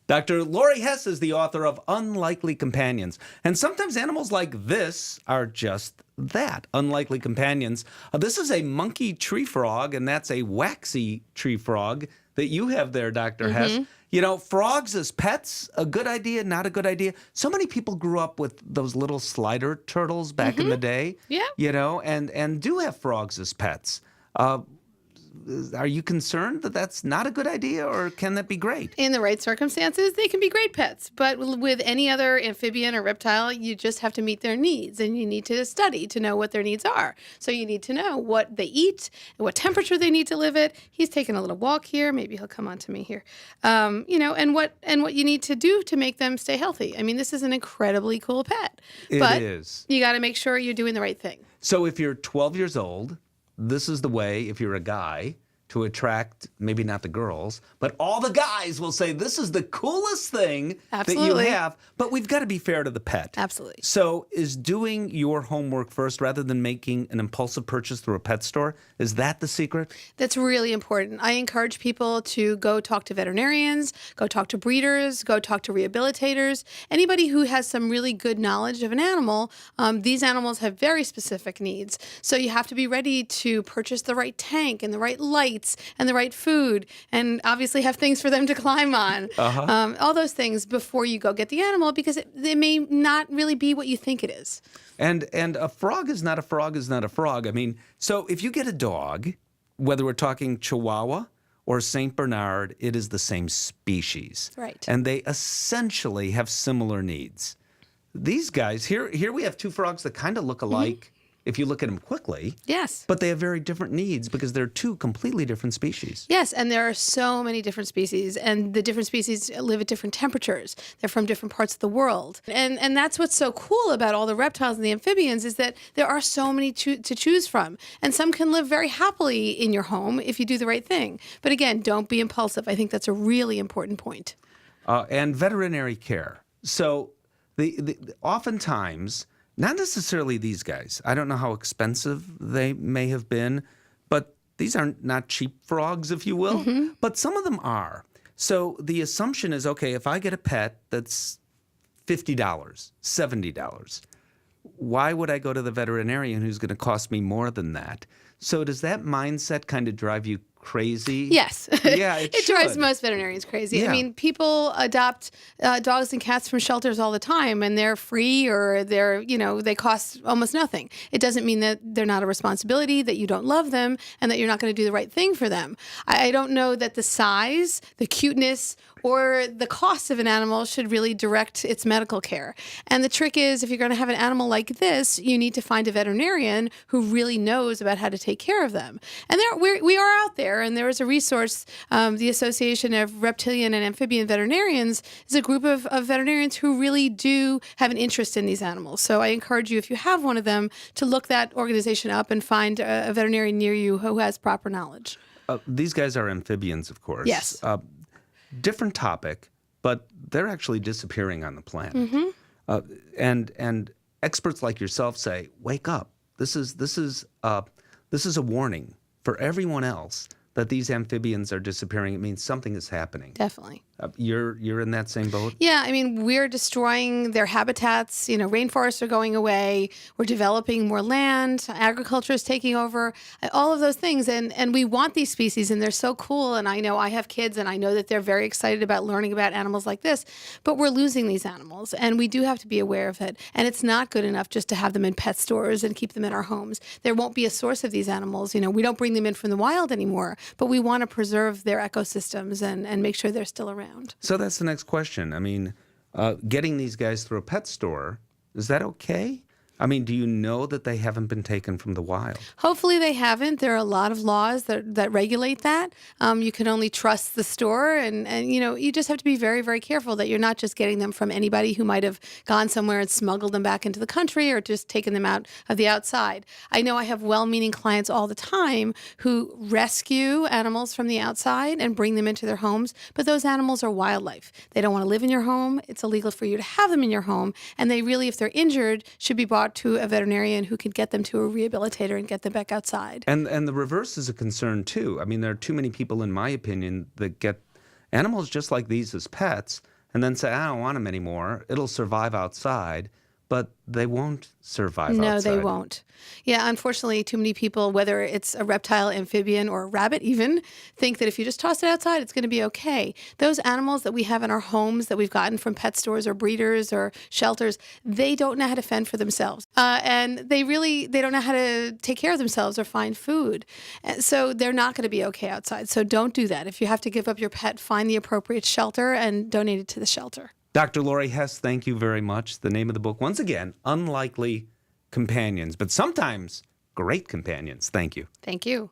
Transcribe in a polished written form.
Dr. Laurie Hess is the author of Unlikely Companions. And sometimes animals like this are just that, unlikely companions. This is a monkey tree frog, and that's a waxy tree frog that you have there, Dr. Hess. You know, frogs as pets, a good idea, not a good idea. So many people grew up with those little slider turtles back in the day. Yeah. You know, and do have frogs as pets. Are you concerned that that's not a good idea, or can that be great? In the right circumstances, they can be great pets. But with any other amphibian or reptile, you just have to meet their needs, and you need to study to know what their needs are. So you need to know what they eat, and what temperature they need to live at. He's taking a little walk here. Maybe he'll come on to me here. And what you need to do to make them stay healthy. I mean, this is an incredibly cool pet. It is. You got to make sure you're doing the right thing. So if you're 12 years old, this is the way, if you're a guy, to attract maybe not the girls, but all the guys will say, this is the coolest thing that you have. But we've got to be fair to the pet. Absolutely. So is doing your homework first rather than making an impulsive purchase through a pet store, is that the secret? That's really important. I encourage people to go talk to veterinarians, go talk to breeders, go talk to rehabilitators, anybody who has some really good knowledge of an animal. These animals have very specific needs. So you have to be ready to purchase the right tank and the right light and the right food, and obviously have things for them to climb on. All those things before you go get the animal, because it may not really be what you think it is. And a frog is not a frog is not a frog. I mean, so if you get a dog, whether we're talking Chihuahua or St. Bernard, it is the same species. Right. And they essentially have similar needs. These guys, here we have two frogs that kind of look alike. If you look at them quickly. Yes. But they have very different needs because they're two completely different species. Yes, and there are so many different species, and the different species live at different temperatures. They're from different parts of the world. And that's what's so cool about all the reptiles and the amphibians, is that there are so many to choose from. And some can live very happily in your home if you do the right thing. But again, don't be impulsive. I think that's a really important point. And veterinary care. So oftentimes, not necessarily these guys. I don't know how expensive they may have been, but these are not cheap frogs, if you will. But some of them are. So the assumption is, okay, if I get a pet that's $50, $70, why would I go to the veterinarian who's going to cost me more than that? So does that mindset kind of drive you crazy? Yes. Yeah, it drives most veterinarians crazy. Yeah. I mean, people adopt dogs and cats from shelters all the time, and they're free, or they cost almost nothing. It doesn't mean that they're not a responsibility, that you don't love them, and that you're not going to do the right thing for them. I don't know that the size, the cuteness, or the cost of an animal should really direct its medical care. And the trick is, if you're going to have an animal like this, you need to find a veterinarian who really knows about how to take care of them. And we are out there, and there is a resource, the Association of Reptilian and Amphibian Veterinarians is a group of veterinarians who really do have an interest in these animals. So I encourage you, if you have one of them, to look that organization up and find a veterinarian near you who has proper knowledge. These guys are amphibians, of course. Yes. Different topic, but they're actually disappearing on the planet. And experts like yourself say, wake up. This is a warning for everyone else that these amphibians are disappearing. It means something is happening. Definitely. You're in that same boat? Yeah, I mean, we're destroying their habitats. Rainforests are going away. We're developing more land. Agriculture is taking over. All of those things. And we want these species, and they're so cool. And I know I have kids, and I know that they're very excited about learning about animals like this. But we're losing these animals, and we do have to be aware of it. And it's not good enough just to have them in pet stores and keep them in our homes. There won't be a source of these animals. We don't bring them in from the wild anymore, but we want to preserve their ecosystems and make sure they're still around. So that's the next question. I mean, getting these guys through a pet store, is that okay? I mean, do you know that they haven't been taken from the wild? Hopefully they haven't. There are a lot of laws that regulate that. You can only trust the store, and you just have to be very, very careful that you're not just getting them from anybody who might have gone somewhere and smuggled them back into the country, or just taken them out of the outside. I know I have well-meaning clients all the time who rescue animals from the outside and bring them into their homes, but those animals are wildlife. They don't want to live in your home. It's illegal for you to have them in your home, and they really, if they're injured, should be brought to a veterinarian who can get them to a rehabilitator and get them back outside. And the reverse is a concern too. I mean, there are too many people, in my opinion, that get animals just like these as pets, and then say, I don't want him anymore. It'll survive outside, but they won't survive outside. No, they won't. Yeah, unfortunately, too many people, whether it's a reptile, amphibian, or a rabbit even, think that if you just toss it outside, it's going to be okay. Those animals that we have in our homes that we've gotten from pet stores or breeders or shelters, they don't know how to fend for themselves. And they don't know how to take care of themselves or find food. And so they're not going to be okay outside. So don't do that. If you have to give up your pet, find the appropriate shelter and donate it to the shelter. Dr. Laurie Hess, thank you very much. The name of the book, once again, Unlikely Companions, but sometimes great companions. Thank you. Thank you.